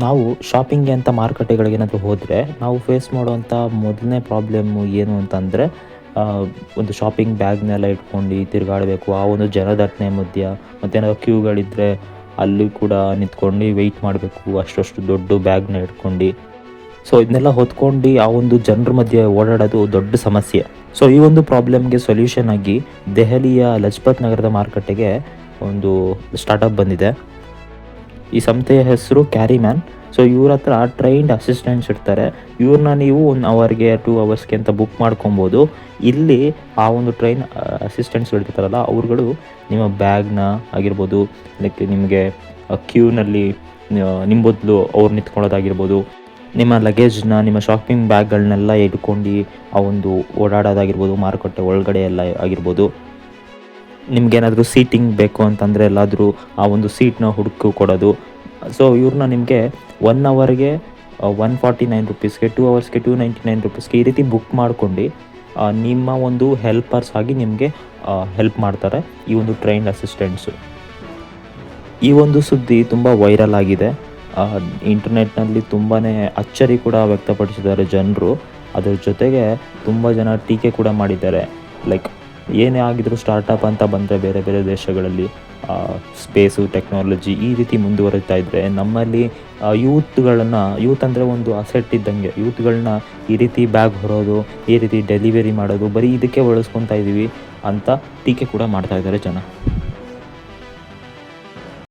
ನಾವು ಶಾಪಿಂಗ್ಗೆ ಅಂತ ಮಾರುಕಟ್ಟೆಗಳಿಗೇನಾದರೂ ಹೋದರೆ ನಾವು ಫೇಸ್ ಮಾಡುವಂಥ ಮೊದಲನೇ ಪ್ರಾಬ್ಲಮ್ಮು ಏನು ಅಂತಂದರೆ ಒಂದು ಶಾಪಿಂಗ್ ಬ್ಯಾಗ್ನೆಲ್ಲ ಇಟ್ಕೊಂಡು ತಿರುಗಾಡಬೇಕು. ಆ ಒಂದು ಜನದಟ್ಟಣೆ ಮಧ್ಯ ಮತ್ತೇನಾದ್ರು ಕ್ಯೂಗಳಿದ್ದರೆ ಅಲ್ಲಿ ಕೂಡ ನಿಂತ್ಕೊಂಡು ವೆಯ್ಟ್ ಮಾಡಬೇಕು ಅಷ್ಟು ದೊಡ್ಡ ಬ್ಯಾಗ್ನ ಇಟ್ಕೊಂಡು. ಸೊ ಇದನ್ನೆಲ್ಲ ಹೊತ್ಕೊಂಡು ಆ ಒಂದು ಜನರ ಮಧ್ಯೆ ಓಡಾಡೋದು ದೊಡ್ಡ ಸಮಸ್ಯೆ. ಸೊ ಈ ಒಂದು ಪ್ರಾಬ್ಲಮ್ಗೆ ಸೊಲ್ಯೂಷನ್ ಆಗಿ ದೆಹಲಿಯ ಲಜಪತ್ ನಗರದ ಮಾರುಕಟ್ಟೆಗೆ ಒಂದು ಸ್ಟಾರ್ಟಪ್ ಬಂದಿದೆ. ಈ ಸಂಸ್ಥೆಯ ಹೆಸರು ಕ್ಯಾರಿಮ್ಯಾನ್. ಸೊ ಇವ್ರ ಹತ್ರ ಟ್ರೈನ್ಡ್ ಅಸಿಸ್ಟೆಂಟ್ಸ್ ಇರ್ತಾರೆ. ಇವ್ರನ್ನ ನೀವು 1 ಅವರ್ಗೆ 2 ಅವರ್ಸ್ಗೆ ಅಂತ ಬುಕ್ ಮಾಡ್ಕೊಬೋದು. ಇಲ್ಲಿ ಆ ಒಂದು ಟ್ರೈನ್ ಅಸಿಸ್ಟೆಂಟ್ಸ್ ಇರ್ತಾರಲ್ಲ ಅವ್ರುಗಳು ನಿಮ್ಮ ಬ್ಯಾಗ್ನ ಆಗಿರ್ಬೋದು, ಲೈಕ್ ನಿಮಗೆ ಕ್ಯೂನಲ್ಲಿ ನಿಮ್ಮ ಬದಲು ಅವ್ರು ನಿಂತ್ಕೊಳ್ಳೋದಾಗಿರ್ಬೋದು, ನಿಮ್ಮ ಲಗೇಜ್ನ ನಿಮ್ಮ ಶಾಪಿಂಗ್ ಬ್ಯಾಗ್ಗಳನ್ನೆಲ್ಲ ಇಟ್ಕೊಂಡು ಆ ಒಂದು ಓಡಾಡೋದಾಗಿರ್ಬೋದು, ಮಾರುಕಟ್ಟೆ ಒಳಗಡೆ ಎಲ್ಲ ಆಗಿರ್ಬೋದು. ನಿಮ್ಗೇನಾದರೂ ಸೀಟಿಂಗ್ ಬೇಕು ಅಂತಂದರೆ ಎಲ್ಲಾದರೂ ಆ ಒಂದು ಸೀಟ್ನ ಹುಡುಕು ಕೊಡೋದು. ಸೊ ಇವ್ರನ್ನ ನಿಮಗೆ 1 ಅವರ್ಗೆ 149 ರುಪೀಸ್ಗೆ, 2 ಅವರ್ಸ್ಗೆ 299 ರುಪೀಸ್ಗೆ ಈ ರೀತಿ ಬುಕ್ ಮಾಡ್ಕೊಂಡು ನಿಮ್ಮ ಒಂದು ಹೆಲ್ಪರ್ಸ್ ಆಗಿ ನಿಮಗೆ ಹೆಲ್ಪ್ ಮಾಡ್ತಾರೆ ಈ ಒಂದು ಟ್ರೈನ್ ಅಸಿಸ್ಟೆಂಟ್ಸು. ಈ ಒಂದು ಸುದ್ದಿ ತುಂಬ ವೈರಲ್ ಆಗಿದೆ. ಇಂಟರ್ನೆಟ್ನಲ್ಲಿ ತುಂಬಾ ಅಚ್ಚರಿ ಕೂಡ ವ್ಯಕ್ತಪಡಿಸಿದ್ದಾರೆ ಜನರು. ಅದರ ಜೊತೆಗೆ ತುಂಬ ಜನ ಟೀಕೆ ಕೂಡ ಮಾಡಿದ್ದಾರೆ. ಲೈಕ್ ಏನೇ ಆಗಿದ್ರು ಸ್ಟಾರ್ಟಪ್ ಅಂತ ಬಂದರೆ ಬೇರೆ ಬೇರೆ ದೇಶಗಳಲ್ಲಿ ಸ್ಪೇಸು ಟೆಕ್ನಾಲಜಿ ಈ ರೀತಿ ಮುಂದುವರಿತಾ ಇದ್ದರೆ ನಮ್ಮಲ್ಲಿ ಯೂತ್ ಅಂದರೆ ಒಂದು ಅಸೆಟ್ ಇದ್ದಂಗೆ, ಯೂತ್ಗಳನ್ನ ಈ ರೀತಿ ಬ್ಯಾಗ್ ಹೊರೋದು, ಈ ರೀತಿ ಡೆಲಿವರಿ ಮಾಡೋದು ಬರೀ ಇದಕ್ಕೆ ಬಳಸ್ಕೊತಾ ಇದ್ದೀವಿ ಅಂತ ಟೀಕೆ ಕೂಡ ಮಾಡ್ತಾ ಇದ್ದಾರೆ ಜನ.